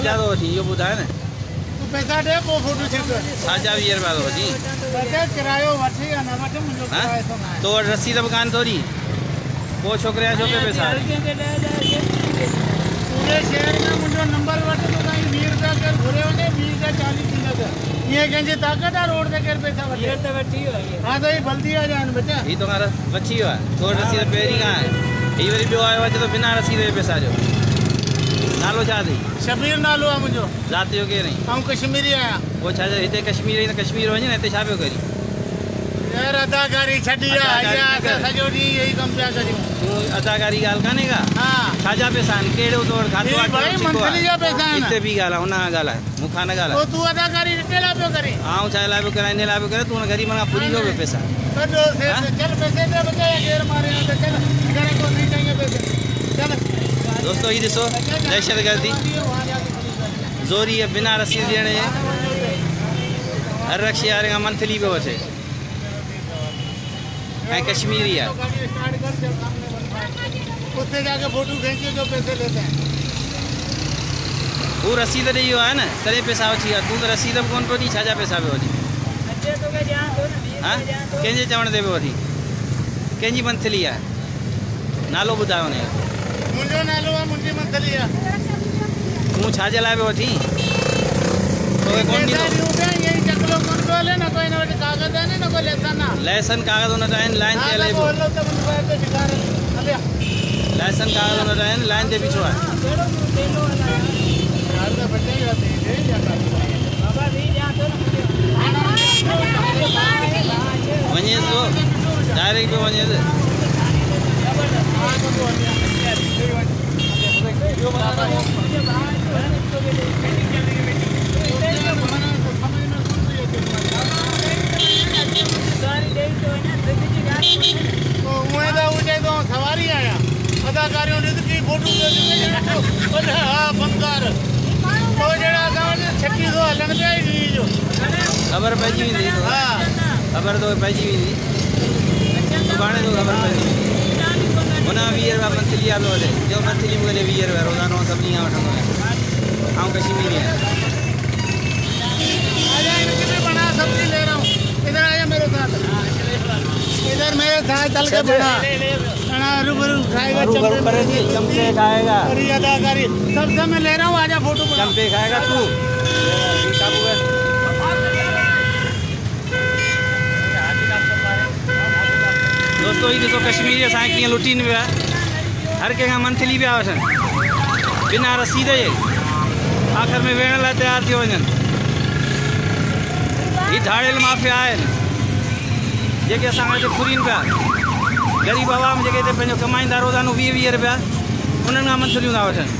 छा थो वठी इहो ॿुधाए न। तूं पैसा ॾे पोइ फोटो छिक। छा 20 रुपया थो वठी? किरायो वठी या न वठी मुंहिंजो किरायो थो न। तो वटि रसीद बि कान थोरी पोइ छोकिरे जा छो पे पैसा? पूरे शहर में मुंहिंजो नंबर वठी तो साईं 20 रुपया केरु घुरे वञे 20 जा 40 थींदा त ईअं कंहिंजी ताक़त आहे रोड ते केरु पैसा वठे? हा त ही बल्दी आ जान बेटा ही तो खां वठी वियो आहे। तो वटि रसीद पहिरीं खां आहे। ही वरी ॿियो आयो आहे तो बिना रसीद जे पैसा ॾियो। नालो छा अथई? शबीर नालो आहे मुंहिंजो। ज़ात जो केरु आहीं? ऐं कश्मीरी आहियां। पोइ छा हिते कश्मीर आई त कश्मीर वञे न, हिते छा पियो करी? यार अदाकारी छॾी आहे असां सॼो ॾींहुं इहो ई कमु पिया करियूं। तूं अदाकारी ॻाल्हि कान्हे का? हा छाजा पैसा आहिनि? कहिड़ो तो वटि खातो आहे? भाई मंथली जा पैसा आहिनि। हिते बि ॻाल्हाए हुन खां ॻाल्हाए मूंखां न ॻाल्हाए। पोइ तूं अदाकारी हिते लाइ पियो करे? आऊं छा लाइ पियो करे? हिन लाइ पियो करे तूं हुन ग़रीब खां पुरी वियो पैसा। चल पैसे दे बचा या घेर मारे त चल घर को नहीं चाहिए पैसे चल। दोस्तों ये ॾिसो दहशतगर्दी ज़ोरी है बिना रसीद ॾियण जे। हर रक्शे वारे खां मंथली पियो वठे ऐं कश्मीरी आहे। उससे जाके फोटो खींचे जो पैसे लेते हैं। वो रसीद ॾेई वियो आहे न तॾहिं पैसा वठी वियो। तूं त रसीद बि कोन पियो ॾी, छाजा पैसा पियो वठी? हा कंहिंजे चवण ते पियो वठी? कंहिंजी मंथली आहे? नालो ॿुधायो हुनजो। मुंहिंजो नालो आहे मुंहिंजी मंथली आहे। तूं छाजे लाइ पियो वठी? तोखे कोन ॾींदो? यही चकलो कोन पियो हले न कोई न वटि कागज़ आहिनि न कोई लाइसेंस आहे। लाइसेंस कागज़ हुन वटि आहिनि लाइन ते हले पियो। लाइसेंस कागज़ हुन वटि आहिनि लाइन ते बीठो आहे। वञे थो डायरेक्ट पियो वञे थो। सवारी आया अदाकारियों ने की फोटो हाँ बंगार तो जड़ा छठी सौ हलन पे आई जो खबर पइजी वेंदी। हाँ खबर तो पइजी वेंदी सुभाणे तो खबर पइजी हुन 20 रुपया मंथली आहे पियो हले। जो मंथली मूंखे 20 रुपया रोज़ानो सभिनी खां वठंदो आहियां। आऊं कश्मीरी आहियां। आजा इनकी भी बना सब्जी ले रहा हूँ। इधर आया मेरे साथ। इधर मेरे साथ चल के बना रूबरू खाएगा चमचे खाएगा और ये अदाकारी सबसे मैं ले रहा हूँ। आजा फोटो चमचे खाएगा तू। दोस्तों ही ॾिसो कश्मीरी असांखे कीअं लुटीनि पिया। हर कंहिंखां मंथली पिया वठनि बिना रसीद जे। आख़िर में वेहण लाइ तयारु थी वञनि। ही धाड़ियल माफ़िया आहिनि जेके असांखे हिते फुरीनि पिया। ग़रीब आवाम जेके हिते पंहिंजो कमाईंदा रोज़ानो 20-20 रुपया उन्हनि खां मंथलियूं था वठनि।